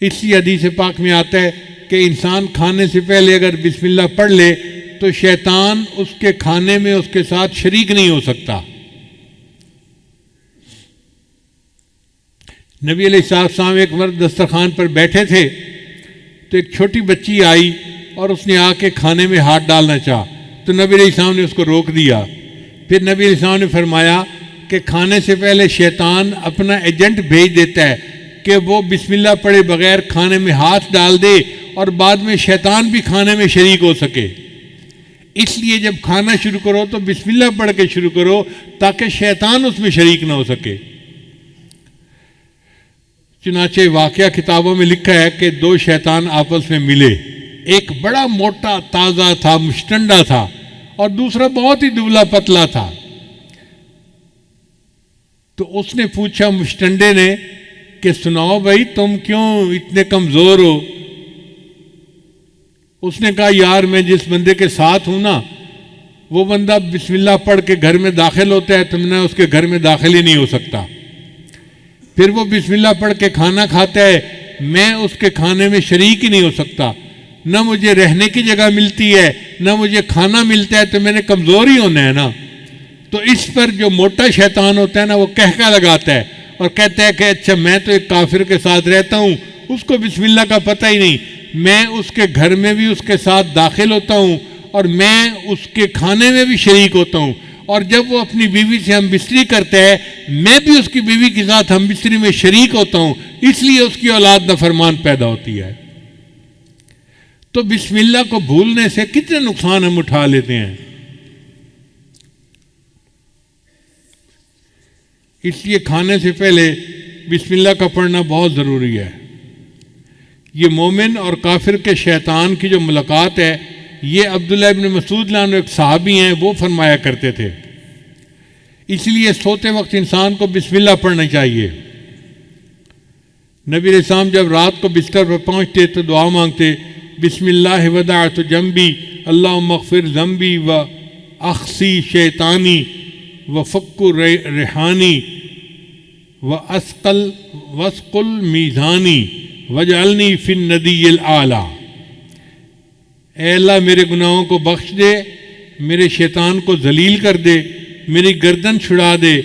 اسی حدیث پاک میں آتا ہے کہ انسان کھانے سے پہلے اگر بسم اللہ پڑھ لے تو شیطان اس کے کھانے میں اس کے ساتھ شریک نہیں ہو سکتا۔ نبی علیہ السلام ایک مرد دسترخوان پر بیٹھے تھے تو ایک چھوٹی بچی آئی اور اس نے آ کے کھانے میں ہاتھ ڈالنا چاہا تو نبی علیہ السلام نے اس کو روک دیا۔ پھر نبی علیہ السلام نے فرمایا کہ کھانے سے پہلے شیطان اپنا ایجنٹ بھیج دیتا ہے کہ وہ بسم اللہ پڑھے بغیر کھانے میں ہاتھ ڈال دے اور بعد میں شیطان بھی کھانے میں شریک ہو سکے۔ اس لیے جب کھانا شروع کرو تو بسم اللہ پڑھ کے شروع کرو تاکہ شیطان اس میں شریک نہ ہو سکے۔ چنانچہ واقعہ کتابوں میں لکھا ہے کہ دو شیطان آپس میں ملے، ایک بڑا موٹا تازہ تھا، مشٹنڈا تھا، اور دوسرا بہت ہی دبلا پتلا تھا۔ تو اس نے پوچھا مشٹنڈے نے کہ سناؤ بھائی تم کیوں اتنے کمزور ہو؟ اس نے کہا یار میں جس بندے کے ساتھ ہوں نا وہ بندہ بسم اللہ پڑھ کے گھر میں داخل ہوتا ہے تو میں اس کے گھر میں داخل ہی نہیں ہو سکتا۔ پھر وہ بسم اللہ پڑھ کے کھانا کھاتا ہے، میں اس کے کھانے میں شریک ہی نہیں ہو سکتا، نہ مجھے رہنے کی جگہ ملتی ہے نہ مجھے کھانا ملتا ہے، تو میں نے کمزور ہی ہونا ہے نا۔ تو اس پر جو موٹا شیطان ہوتا ہے نا وہ کہکا لگاتا ہے اور کہتا ہے کہ اچھا میں تو ایک کافر کے ساتھ رہتا ہوں، اس کو بسم اللہ کا پتہ ہی نہیں، میں اس کے گھر میں بھی اس کے ساتھ داخل ہوتا ہوں اور میں اس کے کھانے میں بھی شریک ہوتا ہوں، اور جب وہ اپنی بیوی سے ہم بستری کرتا ہے میں بھی اس کی بیوی کے ساتھ ہم بستری میں شریک ہوتا ہوں، اس لیے اس کی اولاد نافرمان پیدا ہوتی ہے۔ تو بسم اللہ کو بھولنے سے کتنے نقصان ہم اٹھا لیتے ہیں۔ اس لیے کھانے سے پہلے بسم اللہ کا پڑھنا بہت ضروری ہے۔ یہ مومن اور کافر کے شیطان کی جو ملاقات ہے، یہ عبداللہ ابن مسعود رضی اللہ عنہ ایک صحابی ہیں، وہ فرمایا کرتے تھے۔ اس لیے سوتے وقت انسان کو بسم اللہ پڑھنا چاہیے۔ نبی علیہ السلام جب رات کو بستر پر پہنچتے تو دعا مانگتے، بسم اللہ وضعت جنبی اللہم اغفر ذنبی و اخسی شیطانی و فک ریحانی و اسقل میزانی وجعلنی فی الندی الاعلیٰ۔ اے اللہ میرے گناہوں کو بخش دے، میرے شیطان کو ذلیل کر دے، میری گردن چھڑا دے،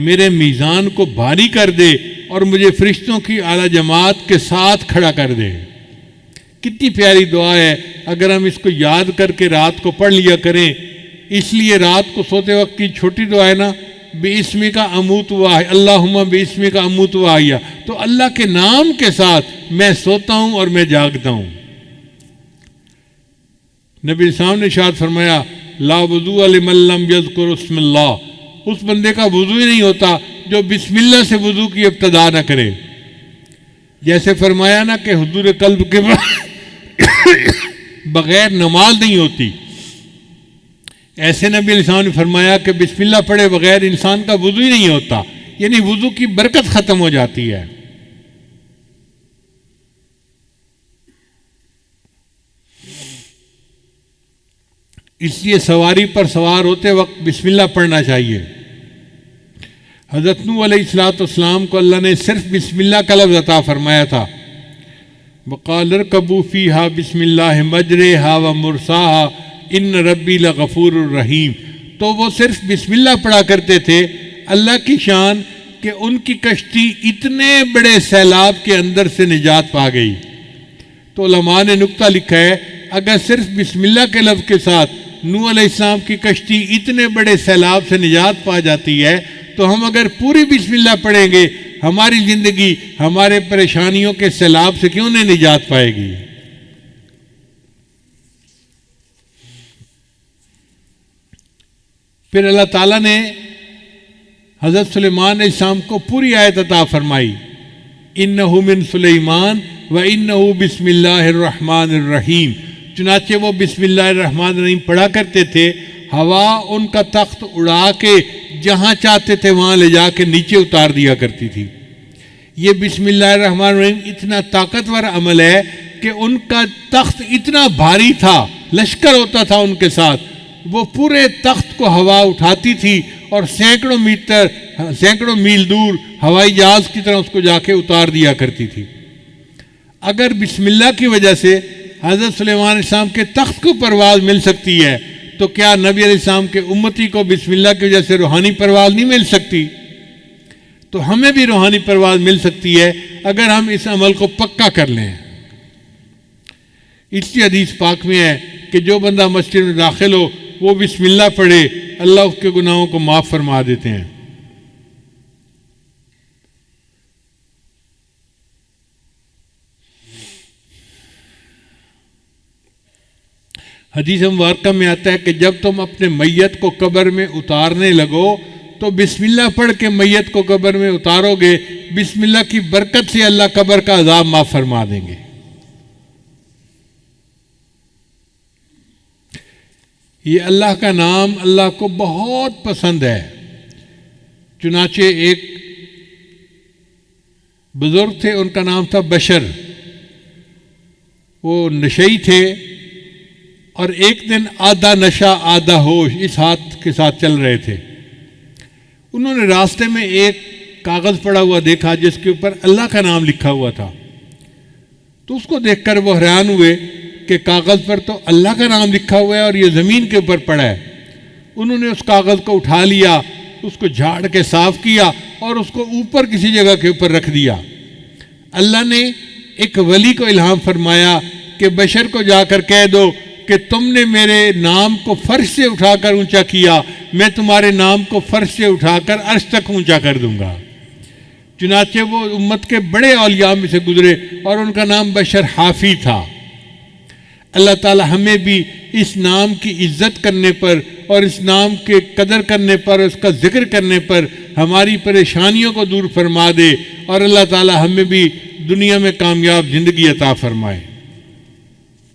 میرے میزان کو بھاری کر دے اور مجھے فرشتوں کی اعلیٰ جماعت کے ساتھ کھڑا کر دے۔ کتنی پیاری دعا ہے، اگر ہم اس کو یاد کر کے رات کو پڑھ لیا کریں۔ اس لیے رات کو سوتے وقت کی چھوٹی دعا ہے نا، بِاسْمِکَ اموت واحیا، اللہم بِاسْمِکَ اموت واحیا، تو اللہ کے نام کے ساتھ میں سوتا ہوں اور میں جاگتا ہوں۔ نبی صاحب نے ارشاد فرمایا، لا وضوء لمن لم یذکر اسم اللہ، اس بندے کا وضو ہی نہیں ہوتا جو بسم اللہ سے وضو کی ابتدا نہ کرے۔ جیسے فرمایا نا کہ حضور قلب کے بغیر نماز نہیں ہوتی، ایسے نبی علیہ السلام نے فرمایا کہ بسم اللہ پڑھے بغیر انسان کا وضو ہی نہیں ہوتا، یعنی وضو کی برکت ختم ہو جاتی ہے۔ اس لیے سواری پر سوار ہوتے وقت بسم اللہ پڑھنا چاہیے۔ حضرت نوح علیہ السلام کو اللہ نے صرف بسم اللہ کا لفظ عطا فرمایا تھا، وَقَالَ ارْكَبُوا فِيهَا بِسْمِ اللَّهِ مَجْرَاهَا وَمُرْسَاهَا إِنَّ رَبِّي لَغَفُورٌ رَحِيمٌ، تو وہ صرف بسم اللہ پڑھا کرتے تھے۔ اللہ کی شان کہ ان کی کشتی اتنے بڑے سیلاب کے اندر سے نجات پا گئی۔ تو علماء نے نکتہ لکھا ہے، اگر صرف بسم اللہ کے لفظ کے ساتھ نوح علیہ السلام کی کشتی اتنے بڑے سیلاب سے نجات پا جاتی ہے، تو ہم اگر پوری بسم اللہ پڑھیں گے ہماری زندگی ہمارے پریشانیوں کے سیلاب سے کیوں نہیں نجات پائے گی؟ پھر اللہ تعالیٰ نے حضرت سلیمان علیہ السلام کو پوری آیت عطا فرمائی، انہ من سلیمان و انہ بسم اللہ الرحمن الرحیم۔ چنانچہ وہ بسم اللہ الرحمن الرحیم پڑھا کرتے تھے، ہوا ان کا تخت اڑا کے جہاں چاہتے تھے وہاں لے جا کے نیچے اتار دیا کرتی تھی۔ یہ بسم اللہ الرحمن الرحیم اتنا طاقتور عمل ہے کہ ان کا تخت اتنا بھاری تھا، لشکر ہوتا تھا ان کے ساتھ، وہ پورے تخت کو ہوا اٹھاتی تھی اور سینکڑوں میل دور ہوائی جہاز کی طرح اس کو جا کے اتار دیا کرتی تھی۔ اگر بسم اللہ کی وجہ سے حضرت سلیمان علیہ السلام کے تخت کو پرواز مل سکتی ہے تو کیا نبی علیہ السلام کے امتی کو بسم اللہ کی وجہ سے روحانی پرواز نہیں مل سکتی؟ تو ہمیں بھی روحانی پرواز مل سکتی ہے اگر ہم اس عمل کو پکا کر لیں۔ اس لیے حدیث پاک میں ہے کہ جو بندہ مسجد میں داخل ہو وہ بسم اللہ پڑھے، اللہ اس کے گناہوں کو معاف فرما دیتے ہیں۔ حدیث مبارکہ میں آتا ہے کہ جب تم اپنے میت کو قبر میں اتارنے لگو تو بسم اللہ پڑھ کے میت کو قبر میں اتارو گے، بسم اللہ کی برکت سے اللہ قبر کا عذاب معاف فرما دیں گے۔ یہ اللہ کا نام اللہ کو بہت پسند ہے۔ چنانچہ ایک بزرگ تھے، ان کا نام تھا بشر، وہ نشئی تھے اور ایک دن آدھا نشہ آدھا ہوش اس ہاتھ کے ساتھ چل رہے تھے۔ انہوں نے راستے میں ایک کاغذ پڑا ہوا دیکھا جس کے اوپر اللہ کا نام لکھا ہوا تھا، تو اس کو دیکھ کر وہ حیران ہوئے کہ کاغذ پر تو اللہ کا نام لکھا ہوا ہے اور یہ زمین کے اوپر پڑا ہے۔ انہوں نے اس کاغذ کو اٹھا لیا، اس کو جھاڑ کے صاف کیا اور اس کو اوپر کسی جگہ کے اوپر رکھ دیا۔ اللہ نے ایک ولی کو الہام فرمایا کہ بشر کو جا کر کہہ دو کہ تم نے میرے نام کو فرش سے اٹھا کر اونچا کیا، میں تمہارے نام کو فرش سے اٹھا کر عرش تک اونچا کر دوں گا۔ چنانچہ وہ امت کے بڑے اولیاء میں سے گزرے اور ان کا نام بشر حافی تھا۔ اللہ تعالی ہمیں بھی اس نام کی عزت کرنے پر اور اس نام کے قدر کرنے پر، اس کا ذکر کرنے پر ہماری پریشانیوں کو دور فرما دے، اور اللہ تعالی ہمیں بھی دنیا میں کامیاب زندگی عطا فرمائے۔